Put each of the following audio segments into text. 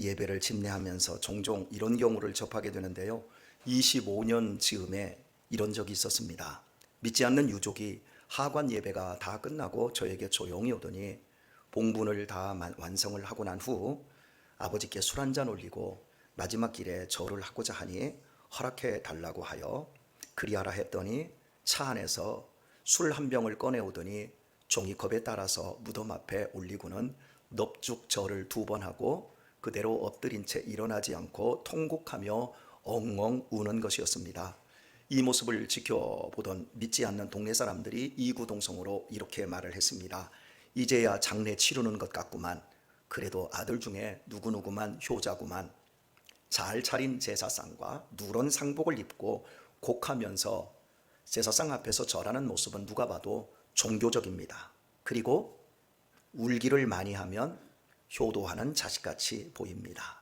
예배를 집례하면서 종종 이런 경우를 접하게 되는데요. 25년 즈음에 이런 적이 있었습니다. 믿지 않는 유족이 하관 예배가 다 끝나고 저에게 조용히 오더니 봉분을 다 완성을 하고 난 후 아버지께 술 한잔 올리고 마지막 길에 절을 하고자 하니 허락해 달라고 하여 그리하라 했더니 차 안에서 술 한 병을 꺼내오더니 종이컵에 따라서 무덤 앞에 올리고는 넙죽 절을 2번 하고 그대로 엎드린 채 일어나지 않고 통곡하며 엉엉 우는 것이었습니다. 이 모습을 지켜보던 믿지 않는 동네 사람들이 이구동성으로 이렇게 말을 했습니다. 이제야 장례 치르는 것 같구만. 그래도 아들 중에 누구누구만 효자구만. 잘 차린 제사상과 누런 상복을 입고 곡하면서 제사상 앞에서 절하는 모습은 누가 봐도 종교적입니다. 그리고 울기를 많이 하면 효도하는 자식같이 보입니다.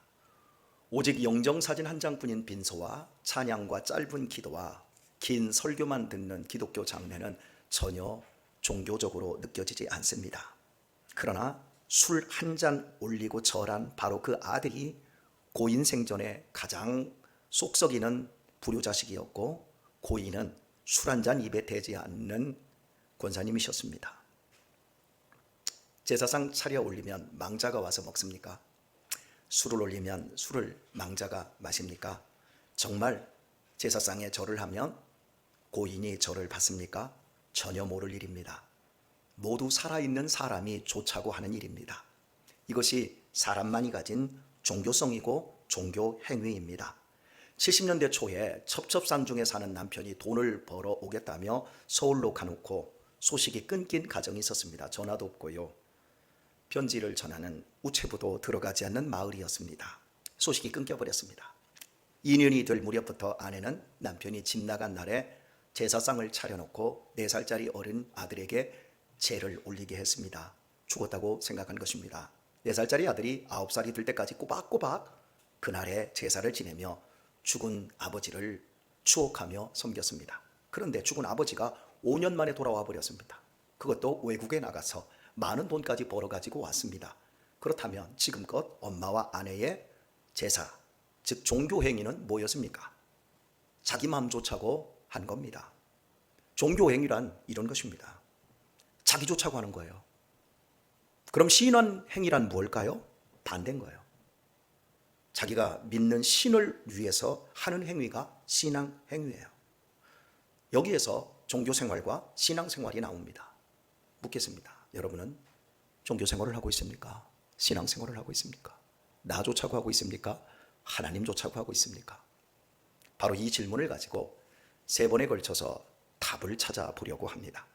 오직 영정사진 한 장뿐인 빈소와 찬양과 짧은 기도와 긴 설교만 듣는 기독교 장례는 전혀 종교적으로 느껴지지 않습니다. 그러나 술 한 잔 올리고 절한 바로 그 아들이 고인 생전에 가장 속 썩이는 불효자식이었고 고인은 술 한 잔 입에 대지 않는 권사님이셨습니다. 제사상 차려 올리면 망자가 와서 먹습니까? 술을 올리면 술을 망자가 마십니까? 정말 제사상에 절을 하면 고인이 절을 받습니까? 전혀 모를 일입니다. 모두 살아있는 사람이 좋자고 하는 일입니다. 이것이 사람만이 가진 종교성이고 종교 행위입니다. 70년대 초에 첩첩산중에 사는 남편이 돈을 벌어 오겠다며 서울로 가놓고 소식이 끊긴 가정이 있었습니다. 전화도 없고요. 편지를 전하는 우체부도 들어가지 않는 마을이었습니다. 소식이 끊겨버렸습니다. 2년이 될 무렵부터 아내는 남편이 집 나간 날에 제사상을 차려놓고 4살짜리 어린 아들에게 제를 올리게 했습니다. 죽었다고 생각한 것입니다. 4살짜리 아들이 9살이 될 때까지 꼬박꼬박 그날의 제사를 지내며 죽은 아버지를 추억하며 섬겼습니다. 그런데 죽은 아버지가 5년 만에 돌아와 버렸습니다. 그것도 외국에 나가서 많은 돈까지 벌어가지고 왔습니다. 그렇다면 지금껏 엄마와 아내의 제사, 즉 종교행위는 뭐였습니까? 자기 마음 좋자고 한 겁니다. 종교행위란 이런 것입니다. 자기 좋자고 하는 거예요. 그럼 신앙행위란 무엇일까요? 반대인 거예요. 자기가 믿는 신을 위해서 하는 행위가 신앙행위예요. 여기에서 종교생활과 신앙생활이 나옵니다. 묻겠습니다. 여러분은 종교생활을 하고 있습니까? 신앙생활을 하고 있습니까? 나 좋자고 하고 있습니까? 하나님 좋자고 하고 있습니까? 바로 이 질문을 가지고 3번에 걸쳐서 답을 찾아보려고 합니다.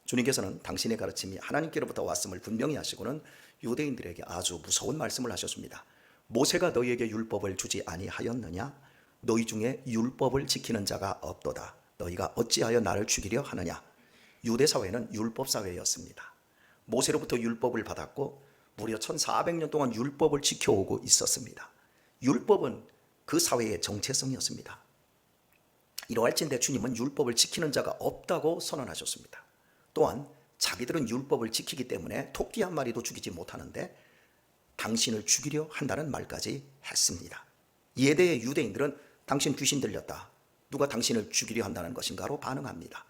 주님께서는 당신의 가르침이 하나님께로부터 왔음을 분명히 하시고는 유대인들에게 아주 무서운 말씀을 하셨습니다. 모세가 너희에게 율법을 주지 아니하였느냐? 너희 중에 율법을 지키는 자가 없도다. 너희가 어찌하여 나를 죽이려 하느냐? 유대 사회는 율법 사회였습니다. 모세로부터 율법을 받았고 무려 1400년 동안 율법을 지켜오고 있었습니다. 율법은 그 사회의 정체성이었습니다. 이러할진대 주님은 율법을 지키는 자가 없다고 선언하셨습니다. 또한 자기들은 율법을 지키기 때문에 토끼 한 마리도 죽이지 못하는데 당신을 죽이려 한다는 말까지 했습니다. 이에 대해 유대인들은 당신 귀신 들렸다. 누가 당신을 죽이려 한다는 것인가로 반응합니다.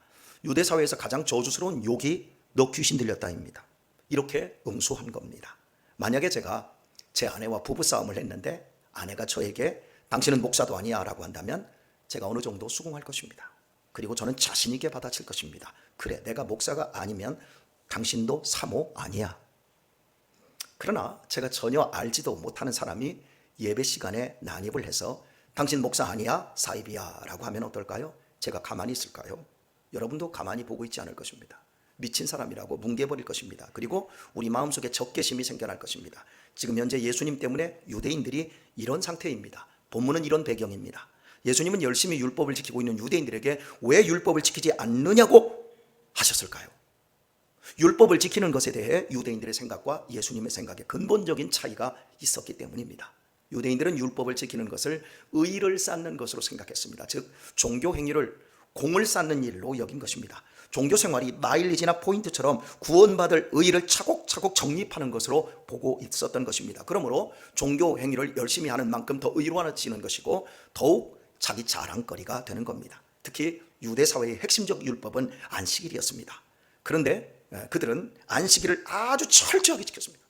유대 사회에서 가장 저주스러운 욕이 너 귀신 들렸다입니다. 이렇게 응수한 겁니다. 만약에 제가 제 아내와 부부싸움을 했는데 아내가 저에게 당신은 목사도 아니야 라고 한다면 제가 어느 정도 수긍할 것입니다. 그리고 저는 자신 있게 받아칠 것입니다. 그래, 내가 목사가 아니면 당신도 사모 아니야. 그러나 제가 전혀 알지도 못하는 사람이 예배 시간에 난입을 해서 당신 목사 아니야? 사입이야 라고 하면 어떨까요? 제가 가만히 있을까요? 여러분도 가만히 보고 있지 않을 것입니다. 미친 사람이라고 뭉개버릴 것입니다. 그리고 우리 마음속에 적개심이 생겨날 것입니다. 지금 현재 예수님 때문에 유대인들이 이런 상태입니다. 본문은 이런 배경입니다. 예수님은 열심히 율법을 지키고 있는 유대인들에게 왜 율법을 지키지 않느냐고 하셨을까요? 율법을 지키는 것에 대해 유대인들의 생각과 예수님의 생각에 근본적인 차이가 있었기 때문입니다. 유대인들은 율법을 지키는 것을 의를 쌓는 것으로 생각했습니다. 즉 종교 행위를 공을 쌓는 일로 여긴 것입니다. 종교 생활이 마일리지나 포인트처럼 구원받을 의의를 차곡차곡 정립하는 것으로 보고 있었던 것입니다. 그러므로 종교 행위를 열심히 하는 만큼 더 의로워지는 것이고 더욱 자기 자랑거리가 되는 겁니다. 특히 유대 사회의 핵심적 율법은 안식일이었습니다. 그런데 그들은 안식일을 아주 철저하게 지켰습니다.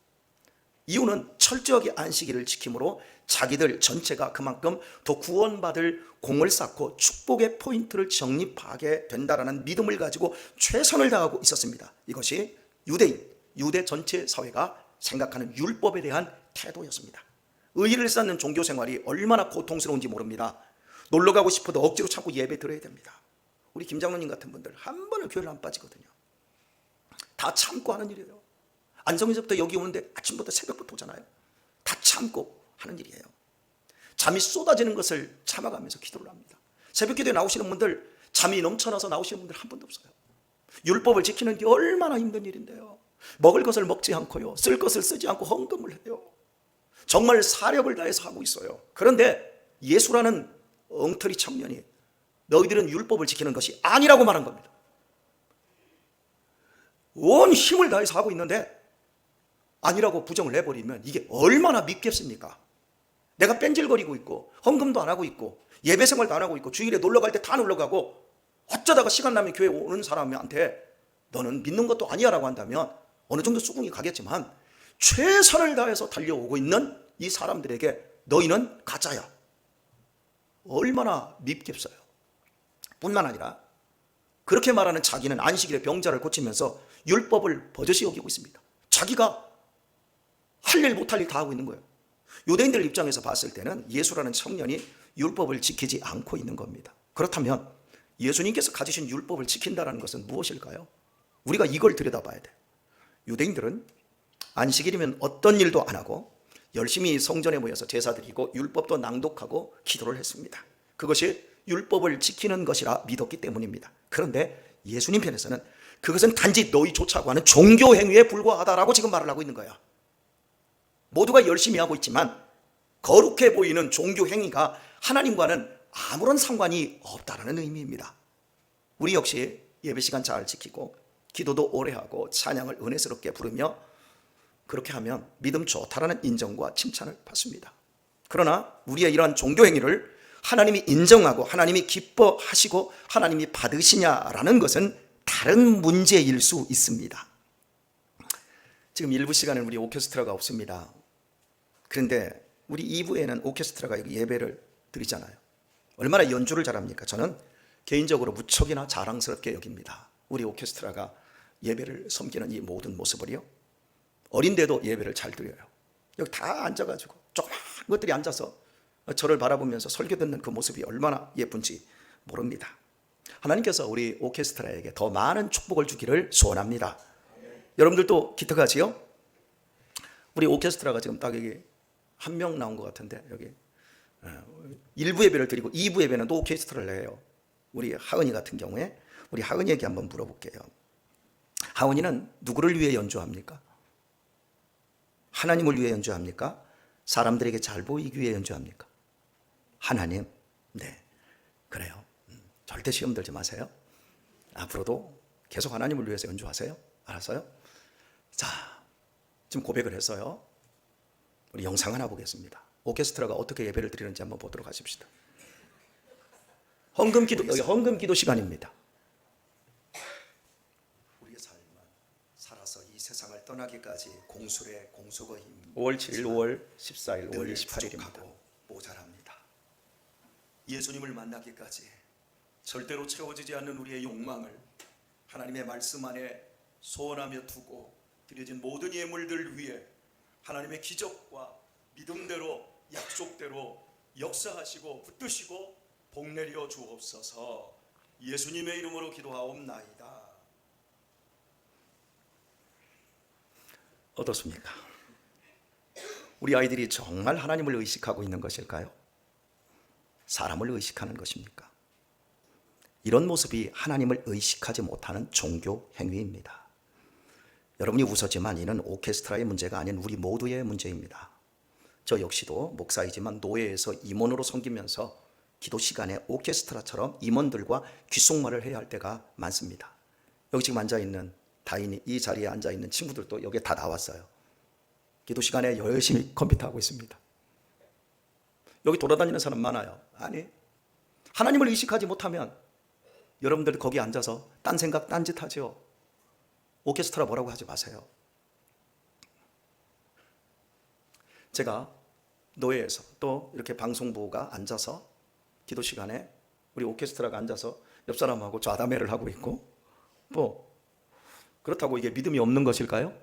이유는 철저하게 안식일을 지킴으로 자기들 전체가 그만큼 더 구원받을 공을 쌓고 축복의 포인트를 정립하게 된다라는 믿음을 가지고 최선을 다하고 있었습니다. 이것이 유대 전체 사회가 생각하는 율법에 대한 태도였습니다. 의의를 쌓는 종교 생활이 얼마나 고통스러운지 모릅니다. 놀러 가고 싶어도 억지로 참고 예배 드려야 됩니다. 우리 김 장로님 같은 분들 한 번을 교회를 안 빠지거든요. 다 참고 하는 일이에요. 안성에서부터 여기 오는데 아침부터 새벽부터 오잖아요. 다 참고 하는 일이에요. 잠이 쏟아지는 것을 참아가면서 기도를 합니다. 새벽 기도에 나오시는 분들, 잠이 넘쳐나서 나오시는 분들 한 분도 없어요. 율법을 지키는 게 얼마나 힘든 일인데요. 먹을 것을 먹지 않고요, 쓸 것을 쓰지 않고 헌금을 해요. 정말 사력을 다해서 하고 있어요. 그런데 예수라는 엉터리 청년이 너희들은 율법을 지키는 것이 아니라고 말한 겁니다. 온 힘을 다해서 하고 있는데 아니라고 부정을 내버리면 이게 얼마나 밉겠습니까? 내가 뺀질거리고 있고 헌금도 안 하고 있고 예배 생활도 안 하고 있고 주일에 놀러 갈 때 다 놀러 가고 어쩌다가 시간 나면 교회 오는 사람한테 너는 믿는 것도 아니야 라고 한다면 어느 정도 수긍이 가겠지만 최선을 다해서 달려오고 있는 이 사람들에게 너희는 가짜야. 얼마나 밉겠어요. 뿐만 아니라 그렇게 말하는 자기는 안식일에 병자를 고치면서 율법을 버젓이 여기고 있습니다. 자기가 할 일 못할 일 다 하고 있는 거예요. 유대인들 입장에서 봤을 때는 예수라는 청년이 율법을 지키지 않고 있는 겁니다. 그렇다면 예수님께서 가지신 율법을 지킨다는 것은 무엇일까요? 우리가 이걸 들여다봐야 돼요. 유대인들은 안식일이면 어떤 일도 안 하고 열심히 성전에 모여서 제사 드리고 율법도 낭독하고 기도를 했습니다. 그것이 율법을 지키는 것이라 믿었기 때문입니다. 그런데 예수님 편에서는 그것은 단지 너희 좋자고 하는 종교 행위에 불과하다라고 지금 말을 하고 있는 거야. 모두가 열심히 하고 있지만 거룩해 보이는 종교 행위가 하나님과는 아무런 상관이 없다라는 의미입니다. 우리 역시 예배 시간 잘 지키고 기도도 오래 하고 찬양을 은혜스럽게 부르며 그렇게 하면 믿음 좋다라는 인정과 칭찬을 받습니다. 그러나 우리의 이러한 종교 행위를 하나님이 인정하고 하나님이 기뻐하시고 하나님이 받으시냐라는 것은 다른 문제일 수 있습니다. 지금 일부 시간은 우리 오케스트라가 없습니다. 그런데 우리 2부에는 오케스트라가 여기 예배를 드리잖아요. 얼마나 연주를 잘합니까? 저는 개인적으로 무척이나 자랑스럽게 여깁니다. 우리 오케스트라가 예배를 섬기는 이 모든 모습을요. 어린데도 예배를 잘 드려요. 여기 다 앉아가지고 조그만 것들이 앉아서 저를 바라보면서 설교 듣는 그 모습이 얼마나 예쁜지 모릅니다. 하나님께서 우리 오케스트라에게 더 많은 축복을 주기를 소원합니다. 여러분들도 기특하지요? 우리 오케스트라가 지금 딱 여기 한 명 나온 것 같은데 여기 1부 예배를 드리고 2부 예배는 또 오케스트라를 해요. 우리 하은이 같은 경우에 우리 하은이에게 한번 물어볼게요. 하은이는 누구를 위해 연주합니까? 하나님을 위해 연주합니까? 사람들에게 잘 보이기 위해 연주합니까? 하나님. 네, 그래요. 절대 시험 들지 마세요. 앞으로도 계속 하나님을 위해서 연주하세요. 알았어요? 자, 지금 고백을 했어요. 우리 영상 하나 보겠습니다. 오케스트라가 어떻게 예배를 드리는지 한번 보도록 하십시다. 여기 헌금 기도 시간입니다. 우리의 삶은 살아서 이 세상을 떠나기까지 공술의 공속의 힘. 5월 7일, 5월 14일, 5월 28일입니다. 모자랍니다. 예수님을 만나기까지 절대로 채워지지 않는 우리의 욕망을 하나님의 말씀 안에 소원하며 두고 드려진 모든 예물들 위해 하나님의 기적과 믿음대로 약속대로 역사하시고 붙드시고 복내려 주옵소서. 예수님의 이름으로 기도하옵나이다. 어떻습니까? 우리 아이들이 정말 하나님을 의식하고 있는 것일까요? 사람을 의식하는 것입니까? 이런 모습이 하나님을 의식하지 못하는 종교 행위입니다. 여러분이 웃었지만 이는 오케스트라의 문제가 아닌 우리 모두의 문제입니다. 저 역시도 목사이지만 노예에서 임원으로 섬기면서 기도 시간에 오케스트라처럼 임원들과 귓속말을 해야 할 때가 많습니다. 여기 지금 앉아있는 다인이, 이 자리에 앉아있는 친구들도 여기에 다 나왔어요. 기도 시간에 열심히 컴퓨터 하고 있습니다. 여기 돌아다니는 사람 많아요. 아니, 하나님을 의식하지 못하면 여러분들 거기 앉아서 딴 생각, 딴 짓 하죠. 오케스트라 뭐라고 하지 마세요. 제가 노예에서 또 이렇게 방송부가 앉아서 기도 시간에 우리 오케스트라가 앉아서 옆 사람하고 좌담회를 하고 있고, 뭐 그렇다고 이게 믿음이 없는 것일까요?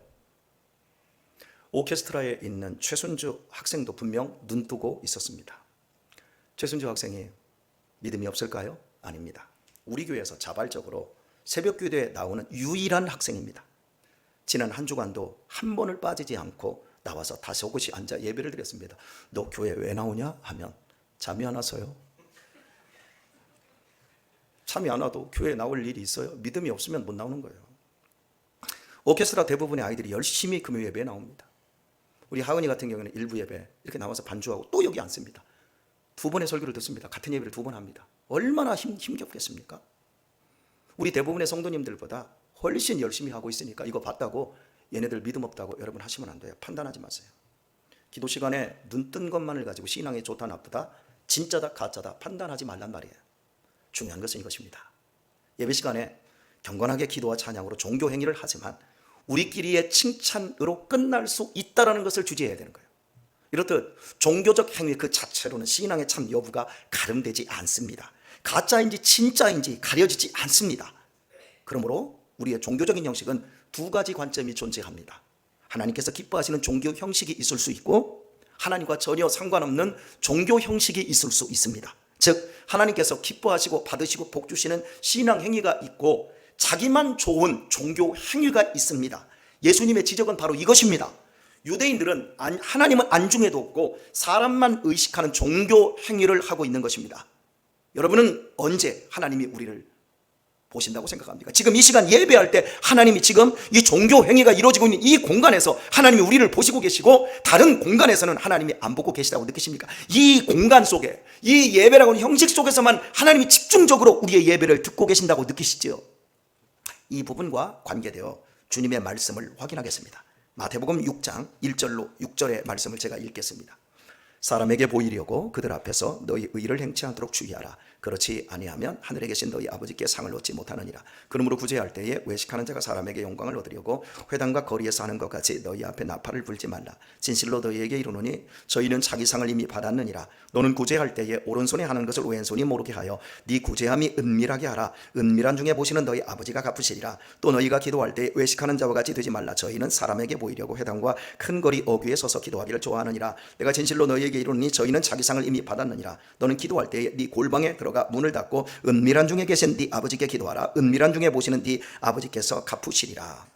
오케스트라에 있는 최순주 학생도 분명 눈 뜨고 있었습니다. 최순주 학생이 믿음이 없을까요? 아닙니다. 우리 교회에서 자발적으로 새벽 기도에 나오는 유일한 학생입니다. 지난 한 주간도 한 번을 빠지지 않고 나와서 다섯곳이 앉아 예배를 드렸습니다. 너 교회 왜 나오냐 하면 잠이 안 와서요. 잠이 안 와도 교회에 나올 일이 있어요. 믿음이 없으면 못 나오는 거예요. 오케스트라 대부분의 아이들이 열심히 금요 예배에 나옵니다. 우리 하은이 같은 경우는 일부 예배 이렇게 나와서 반주하고 또 여기 앉습니다. 2번의 설교를 듣습니다. 같은 예배를 2번 합니다. 얼마나 힘겹겠습니까? 우리 대부분의 성도님들보다 훨씬 열심히 하고 있으니까 이거 봤다고 얘네들 믿음 없다고 여러분 하시면 안 돼요. 판단하지 마세요. 기도 시간에 눈 뜬 것만을 가지고 신앙이 좋다 나쁘다, 진짜다 가짜다 판단하지 말란 말이에요. 중요한 것은 이것입니다. 예배 시간에 경건하게 기도와 찬양으로 종교 행위를 하지만 우리끼리의 칭찬으로 끝날 수 있다는 것을 주제해야 되는 거예요. 이렇듯 종교적 행위 그 자체로는 신앙의 참 여부가 가름되지 않습니다. 가짜인지 진짜인지 가려지지 않습니다. 그러므로 우리의 종교적인 형식은 2가지 관점이 존재합니다. 하나님께서 기뻐하시는 종교 형식이 있을 수 있고 하나님과 전혀 상관없는 종교 형식이 있을 수 있습니다. 즉 하나님께서 기뻐하시고 받으시고 복 주시는 신앙 행위가 있고 자기만 좋은 종교 행위가 있습니다. 예수님의 지적은 바로 이것입니다. 유대인들은 하나님은 안중에도 없고 사람만 의식하는 종교 행위를 하고 있는 것입니다. 여러분은 언제 하나님이 우리를 보신다고 생각합니까? 지금 이 시간 예배할 때 하나님이 지금 이 종교 행위가 이루어지고 있는 이 공간에서 하나님이 우리를 보시고 계시고 다른 공간에서는 하나님이 안 보고 계시다고 느끼십니까? 이 공간 속에 이 예배라고 하는 형식 속에서만 하나님이 집중적으로 우리의 예배를 듣고 계신다고 느끼시죠? 이 부분과 관계되어 주님의 말씀을 확인하겠습니다. 마태복음 6장 1절로 6절의 말씀을 제가 읽겠습니다. 사람에게 보이려고 그들 앞에서 너희 의를 행치 않도록 주의하라. 그렇지 아니하면 하늘에 계신 너희 아버지께 상을 얻지 못하느니라. 그러므로 구제할 때에 외식하는 자가 사람에게 영광을 얻으려고 회당과 거리에서 하는 것 같이 너희 앞에 나팔을 불지 말라. 진실로 너희에게 이르노니 저희는 자기 상을 이미 받았느니라. 너는 구제할 때에 오른손에 하는 것을 왼손이 모르게 하여 네 구제함이 은밀하게 하라. 은밀한 중에 보시는 너희 아버지가 갚으시리라. 또 너희가 기도할 때 외식하는 자와 같이 되지 말라. 저희는 사람에게 보이려고 회당과 큰 거리 어귀에 서서 기도하기를 좋아하느니라. 내가 진실로 너희에게 이르노니 저희는 자기 상을 이미 받았느니라. 너는 기도할 때에 네 골방에 들어가 문을 닫고 은밀한 중에 계신 네 아버지께 기도하라. 은밀한 중에 보시는 네 아버지께서 갚으시리라.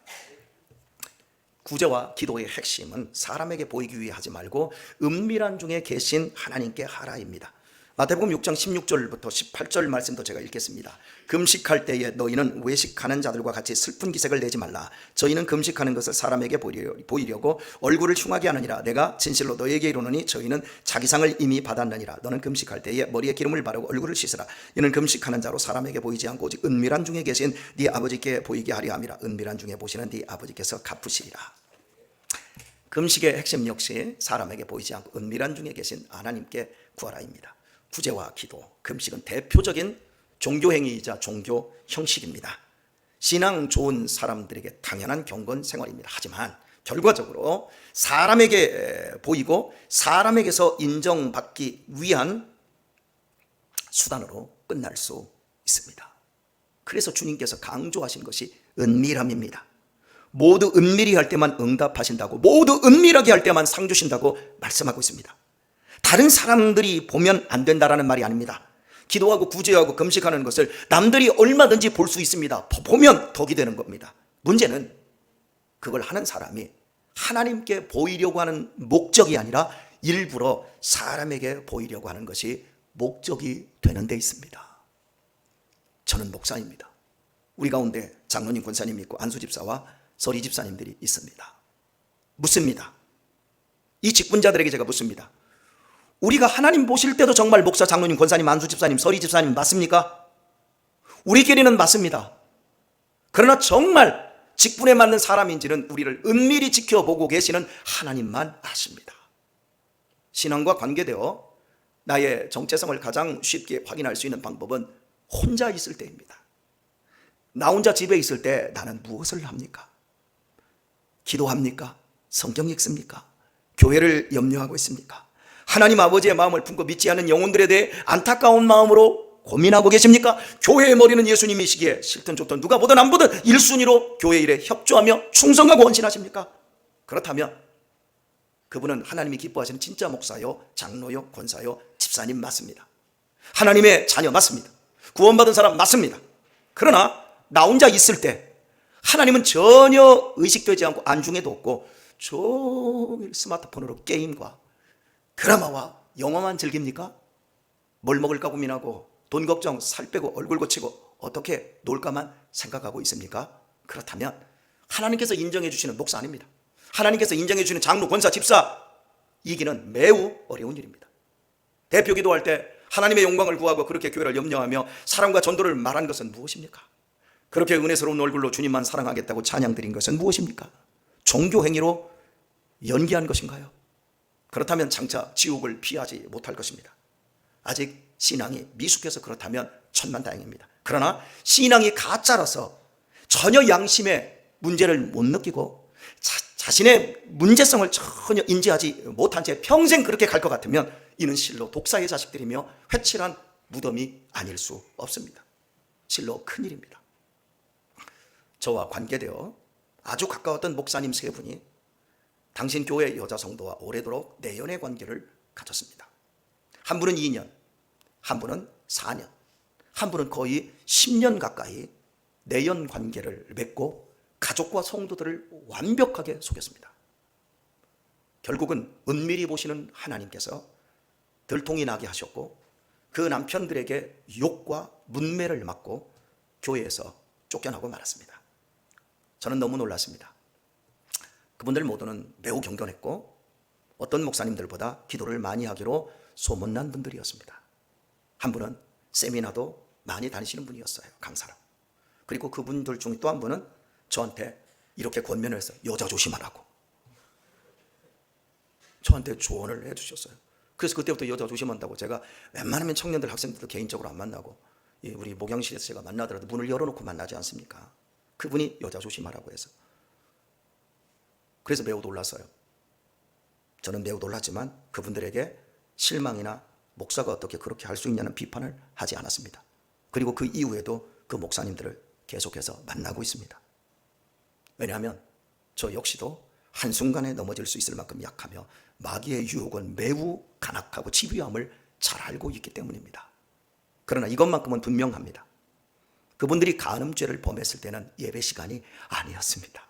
구제와 기도의 핵심은 사람에게 보이기 위해 하지 말고 은밀한 중에 계신 하나님께 하라입니다. 마태복음 6장 16절부터 18절 말씀도 제가 읽겠습니다. 금식할 때에 너희는 외식하는 자들과 같이 슬픈 기색을 내지 말라. 저희는 금식하는 것을 사람에게 보이려고 얼굴을 흉하게 하느니라. 내가 진실로 너희에게 이르노니 저희는 자기 상을 이미 받았느니라. 너는 금식할 때에 머리에 기름을 바르고 얼굴을 씻으라. 이는 금식하는 자로 사람에게 보이지 않고 오직 은밀한 중에 계신 네 아버지께 보이게 하려 함이라. 은밀한 중에 보시는 네 아버지께서 갚으시리라. 금식의 핵심 역시 사람에게 보이지 않고 은밀한 중에 계신 하나님께 구하라입니다. 구제와 기도, 금식은 대표적인 종교행위이자 종교 형식입니다. 신앙 좋은 사람들에게 당연한 경건 생활입니다. 하지만 결과적으로 사람에게 보이고 사람에게서 인정받기 위한 수단으로 끝날 수 있습니다. 그래서 주님께서 강조하신 것이 은밀함입니다. 모두 은밀히 할 때만 응답하신다고, 모두 은밀하게 할 때만 상 주신다고 말씀하고 있습니다. 다른 사람들이 보면 안 된다라는 말이 아닙니다. 기도하고 구제하고 금식하는 것을 남들이 얼마든지 볼 수 있습니다. 보면 덕이 되는 겁니다. 문제는 그걸 하는 사람이 하나님께 보이려고 하는 목적이 아니라 일부러 사람에게 보이려고 하는 것이 목적이 되는 데 있습니다. 저는 목사입니다. 우리 가운데 장로님, 권사님 있고 안수 집사와 서리 집사님들이 있습니다. 묻습니다. 이 직분자들에게 제가 묻습니다. 우리가 하나님 보실 때도 정말 목사, 장로님, 권사님, 안수 집사님, 서리 집사님 맞습니까? 우리끼리는 맞습니다. 그러나 정말 직분에 맞는 사람인지는 우리를 은밀히 지켜보고 계시는 하나님만 아십니다. 신앙과 관계되어 나의 정체성을 가장 쉽게 확인할 수 있는 방법은 혼자 있을 때입니다. 나 혼자 집에 있을 때 나는 무엇을 합니까? 기도합니까? 성경 읽습니까? 교회를 염려하고 있습니까? 하나님 아버지의 마음을 품고 믿지 않는 영혼들에 대해 안타까운 마음으로 고민하고 계십니까? 교회의 머리는 예수님이시기에 싫든 좋든 누가 보든 안 보든 1순위로 교회 일에 협조하며 충성하고 헌신하십니까? 그렇다면 그분은 하나님이 기뻐하시는 진짜 목사요, 장로요, 권사요, 집사님 맞습니다. 하나님의 자녀 맞습니다. 구원받은 사람 맞습니다. 그러나 나 혼자 있을 때 하나님은 전혀 의식되지 않고 안중에도 없고 종일 스마트폰으로 게임과 드라마와 영화만 즐깁니까? 뭘 먹을까 고민하고 돈 걱정, 살 빼고 얼굴 고치고 어떻게 놀까만 생각하고 있습니까? 그렇다면 하나님께서 인정해 주시는 목사 아닙니다. 하나님께서 인정해 주시는 장로, 권사, 집사 이기는 매우 어려운 일입니다. 대표 기도할 때 하나님의 영광을 구하고 그렇게 교회를 염려하며 사랑과 전도를 말한 것은 무엇입니까? 그렇게 은혜스러운 얼굴로 주님만 사랑하겠다고 찬양 드린 것은 무엇입니까? 종교 행위로 연기한 것인가요? 그렇다면 장차 지옥을 피하지 못할 것입니다. 아직 신앙이 미숙해서 그렇다면 천만다행입니다. 그러나 신앙이 가짜라서 전혀 양심의 문제를 못 느끼고 자신의 문제성을 전혀 인지하지 못한 채 평생 그렇게 갈 것 같으면 이는 실로 독사의 자식들이며 회칠한 무덤이 아닐 수 없습니다. 실로 큰일입니다. 저와 관계되어 아주 가까웠던 목사님 세 분이 당신 교회 여자 성도와 오래도록 내연의 관계를 가졌습니다. 한 분은 2년, 한 분은 4년, 한 분은 거의 10년 가까이 내연 관계를 맺고 가족과 성도들을 완벽하게 속였습니다. 결국은 은밀히 보시는 하나님께서 들통이 나게 하셨고 그 남편들에게 욕과 문매를 맞고 교회에서 쫓겨나고 말았습니다. 저는 너무 놀랐습니다. 그분들 모두는 매우 경건했고 어떤 목사님들보다 기도를 많이 하기로 소문난 분들이었습니다. 한 분은 세미나도 많이 다니시는 분이었어요. 강사로. 그리고 그분들 중 또 한 분은 저한테 이렇게 권면을 해서 여자 조심하라고 저한테 조언을 해주셨어요. 그래서 그때부터 여자 조심한다고 제가 웬만하면 청년들 학생들도 개인적으로 안 만나고 우리 목양실에서 제가 만나더라도 문을 열어놓고 만나지 않습니까? 그분이 여자 조심하라고 해서 그래서 매우 놀랐어요. 저는 매우 놀랐지만 그분들에게 실망이나 목사가 어떻게 그렇게 할 수 있냐는 비판을 하지 않았습니다. 그리고 그 이후에도 그 목사님들을 계속해서 만나고 있습니다. 왜냐하면 저 역시도 한순간에 넘어질 수 있을 만큼 약하며 마귀의 유혹은 매우 간악하고 집요함을 잘 알고 있기 때문입니다. 그러나 이것만큼은 분명합니다. 그분들이 간음죄를 범했을 때는 예배 시간이 아니었습니다.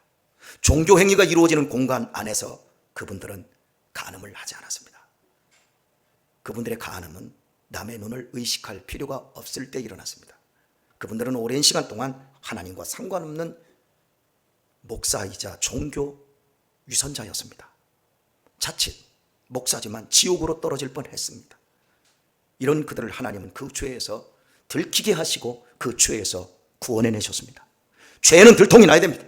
종교 행위가 이루어지는 공간 안에서 그분들은 간음을 하지 않았습니다. 그분들의 간음은 남의 눈을 의식할 필요가 없을 때 일어났습니다. 그분들은 오랜 시간 동안 하나님과 상관없는 목사이자 종교 위선자였습니다. 자칫 목사지만 지옥으로 떨어질 뻔했습니다. 이런 그들을 하나님은 그 죄에서 들키게 하시고 그 죄에서 구원해내셨습니다. 죄는 들통이 나야 됩니다.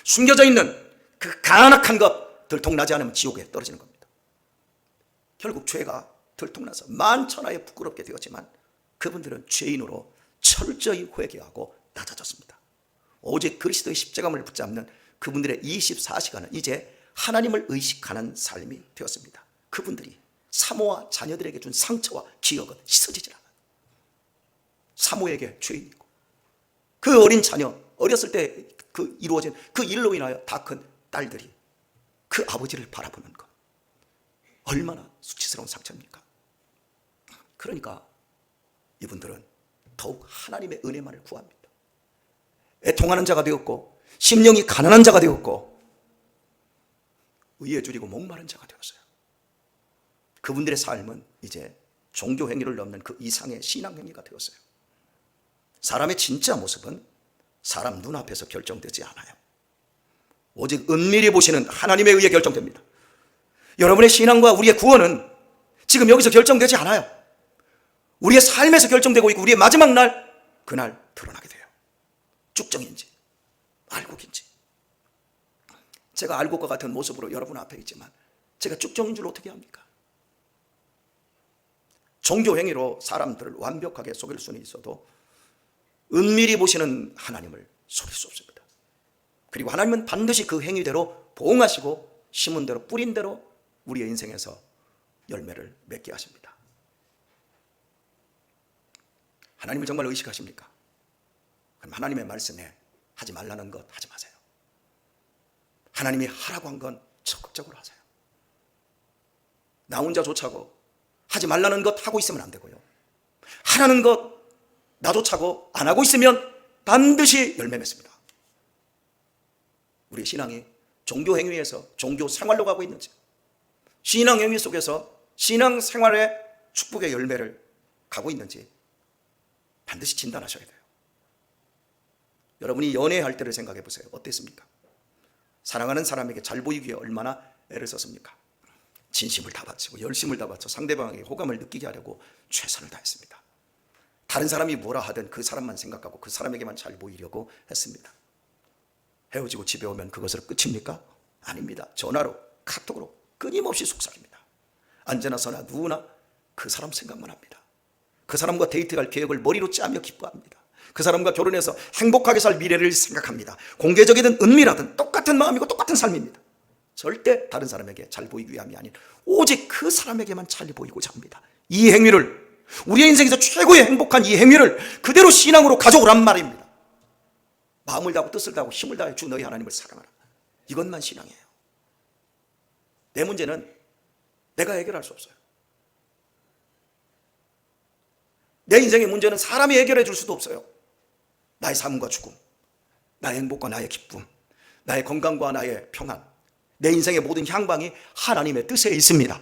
숨겨져 있는 그 간악한 것 들통나지 않으면 지옥에 떨어지는 겁니다. 결국 죄가 들통나서 만천하에 부끄럽게 되었지만 그분들은 죄인으로 철저히 회개하고 낮아졌습니다. 오직 그리스도의 십자가를 붙잡는 그분들의 24시간은 이제 하나님을 의식하는 삶이 되었습니다. 그분들이 사모와 자녀들에게 준 상처와 기억은 씻어지질 않아요. 사모에게 죄인이고 그 어린 자녀, 어렸을 때 그 이루어진 그 일로 인하여 다 큰 딸들이 그 아버지를 바라보는 것 얼마나 수치스러운 상처입니까? 그러니까 이분들은 더욱 하나님의 은혜만을 구합니다. 애통하는 자가 되었고 심령이 가난한 자가 되었고 의에 줄이고 목마른 자가 되었어요. 그분들의 삶은 이제 종교 행위를 넘는 그 이상의 신앙 행위가 되었어요. 사람의 진짜 모습은 사람 눈앞에서 결정되지 않아요. 오직 은밀히 보시는 하나님에 의해 결정됩니다. 여러분의 신앙과 우리의 구원은 지금 여기서 결정되지 않아요. 우리의 삶에서 결정되고 있고 우리의 마지막 날 그날 드러나게 돼요. 쭉정인지 알곡인지. 제가 알곡과 같은 모습으로 여러분 앞에 있지만 제가 쭉정인 줄 어떻게 합니까? 종교 행위로 사람들을 완벽하게 속일 수는 있어도 은밀히 보시는 하나님을 속일 수 없습니다. 그리고 하나님은 반드시 그 행위대로 보응하시고 심은 대로 뿌린 대로 우리의 인생에서 열매를 맺게 하십니다. 하나님을 정말 의식하십니까? 그럼 하나님의 말씀에 하지 말라는 것 하지 마세요. 하나님이 하라고 한 건 적극적으로 하세요. 나 혼자 좋자고 하지 말라는 것 하고 있으면 안 되고요. 하라는 것 나조차고 안 하고 있으면 반드시 열매 맺습니다. 우리 신앙이 종교 행위에서 종교 생활로 가고 있는지, 신앙 행위 속에서 신앙 생활의 축복의 열매를 가고 있는지 반드시 진단하셔야 돼요. 여러분이 연애할 때를 생각해 보세요. 어땠습니까? 사랑하는 사람에게 잘 보이기 위해 얼마나 애를 썼습니까? 진심을 다 바치고 열심을 다 바쳐 상대방에게 호감을 느끼게 하려고 최선을 다했습니다. 다른 사람이 뭐라 하든 그 사람만 생각하고 그 사람에게만 잘 보이려고 했습니다. 헤어지고 집에 오면 그것으로 끝입니까? 아닙니다. 전화로, 카톡으로 끊임없이 속삭입니다. 언제나 서나 누구나 그 사람 생각만 합니다. 그 사람과 데이트할 계획을 머리로 짜며 기뻐합니다. 그 사람과 결혼해서 행복하게 살 미래를 생각합니다. 공개적이든 은밀하든 똑같은 마음이고 똑같은 삶입니다. 절대 다른 사람에게 잘 보이기 위함이 아닌 오직 그 사람에게만 잘 보이고자 합니다. 이 행위를, 우리의 인생에서 최고의 행복한 이 행위를 그대로 신앙으로 가져오란 말입니다. 마음을 다하고 뜻을 다하고 힘을 다해 주 너희 하나님을 사랑하라. 이것만 신앙이에요. 내 문제는 내가 해결할 수 없어요. 내 인생의 문제는 사람이 해결해 줄 수도 없어요. 나의 삶과 죽음, 나의 행복과 나의 기쁨, 나의 건강과 나의 평안, 내 인생의 모든 향방이 하나님의 뜻에 있습니다.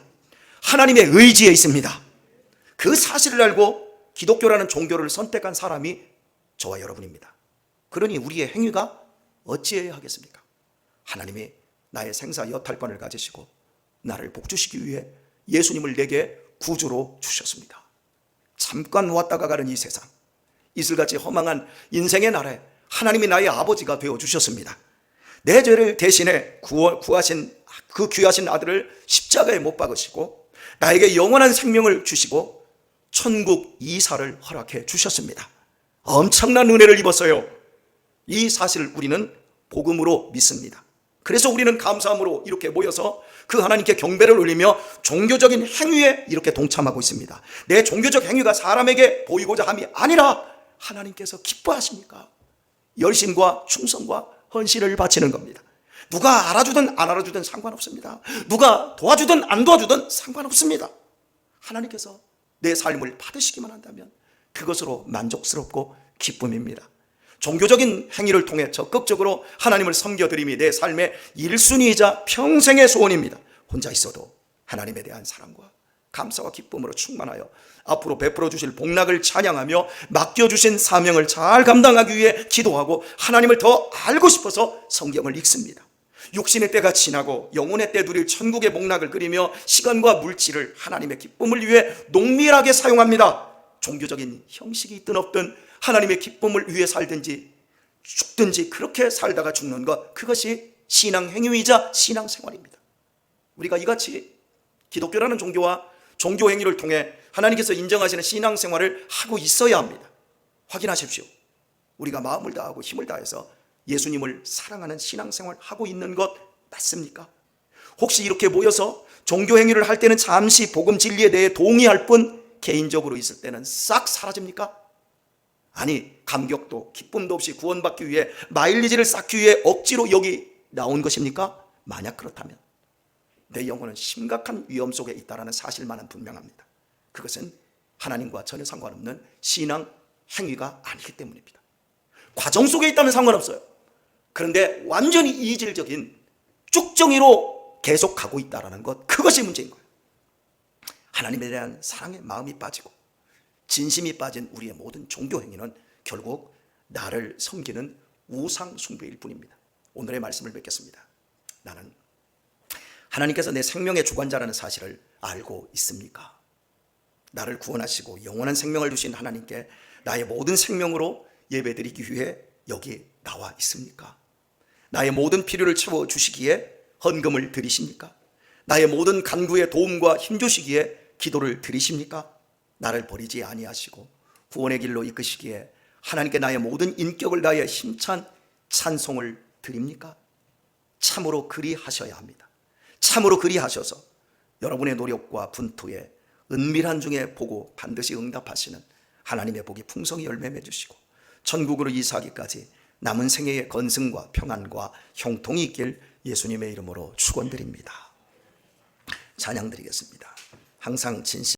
하나님의 의지에 있습니다. 그 사실을 알고 기독교라는 종교를 선택한 사람이 저와 여러분입니다. 그러니 우리의 행위가 어찌해야 하겠습니까? 하나님이 나의 생사 여탈권을 가지시고 나를 복주시기 위해 예수님을 내게 구주로 주셨습니다. 잠깐 왔다가 가는 이 세상, 이슬같이 허망한 인생의 날에 하나님이 나의 아버지가 되어주셨습니다. 내 죄를 대신해 구하신 그 귀하신 아들을 십자가에 못 박으시고 나에게 영원한 생명을 주시고 천국 이사를 허락해 주셨습니다. 엄청난 은혜를 입었어요. 이 사실을 우리는 복음으로 믿습니다. 그래서 우리는 감사함으로 이렇게 모여서 그 하나님께 경배를 올리며 종교적인 행위에 이렇게 동참하고 있습니다. 내 종교적 행위가 사람에게 보이고자 함이 아니라 하나님께서 기뻐하십니까? 열심과 충성과 헌신을 바치는 겁니다. 누가 알아주든 안 알아주든 상관없습니다. 누가 도와주든 안 도와주든 상관없습니다. 하나님께서 내 삶을 받으시기만 한다면 그것으로 만족스럽고 기쁨입니다. 종교적인 행위를 통해 적극적으로 하나님을 섬겨드림이 내 삶의 1순위이자 평생의 소원입니다. 혼자 있어도 하나님에 대한 사랑과 감사와 기쁨으로 충만하여 앞으로 베풀어 주실 복락을 찬양하며 맡겨주신 사명을 잘 감당하기 위해 기도하고 하나님을 더 알고 싶어서 성경을 읽습니다. 육신의 때가 지나고 영혼의 때 누릴 천국의 복락을 그리며 시간과 물질을 하나님의 기쁨을 위해 농밀하게 사용합니다. 종교적인 형식이 있든 없든 하나님의 기쁨을 위해 살든지 죽든지 그렇게 살다가 죽는 것, 그것이 신앙 행위이자 신앙 생활입니다. 우리가 이같이 기독교라는 종교와 종교 행위를 통해 하나님께서 인정하시는 신앙 생활을 하고 있어야 합니다. 확인하십시오. 우리가 마음을 다하고 힘을 다해서 예수님을 사랑하는 신앙 생활을 하고 있는 것 맞습니까? 혹시 이렇게 모여서 종교 행위를 할 때는 잠시 복음 진리에 대해 동의할 뿐 개인적으로 있을 때는 싹 사라집니까? 아니, 감격도 기쁨도 없이 구원받기 위해 마일리지를 쌓기 위해 억지로 여기 나온 것입니까? 만약 그렇다면 내 영혼은 심각한 위험 속에 있다는 사실만은 분명합니다. 그것은 하나님과 전혀 상관없는 신앙 행위가 아니기 때문입니다. 과정 속에 있다면 상관없어요. 그런데 완전히 이질적인 쭉정이로 계속 가고 있다는 것, 그것이 문제인 거예요. 하나님에 대한 사랑의 마음이 빠지고 진심이 빠진 우리의 모든 종교 행위는 결국 나를 섬기는 우상 숭배일 뿐입니다. 오늘의 말씀을 뵙겠습니다. 나는 하나님께서 내 생명의 주관자라는 사실을 알고 있습니까? 나를 구원하시고 영원한 생명을 주신 하나님께 나의 모든 생명으로 예배드리기 위해 여기 나와 있습니까? 나의 모든 필요를 채워주시기에 헌금을 드리십니까? 나의 모든 간구에 도움과 힘주시기에 기도를 드리십니까? 나를 버리지 아니하시고 구원의 길로 이끄시기에 하나님께 나의 모든 인격을 다해 힘찬 찬송을 드립니까? 참으로 그리하셔야 합니다. 참으로 그리하셔서 여러분의 노력과 분투에 은밀한 중에 보고 반드시 응답하시는 하나님의 복이 풍성히 열매 맺으시고 천국으로 이사하기까지 남은 생애의 건승과 평안과 형통이 있길 예수님의 이름으로 축원드립니다. 찬양 드리겠습니다. 항상 진실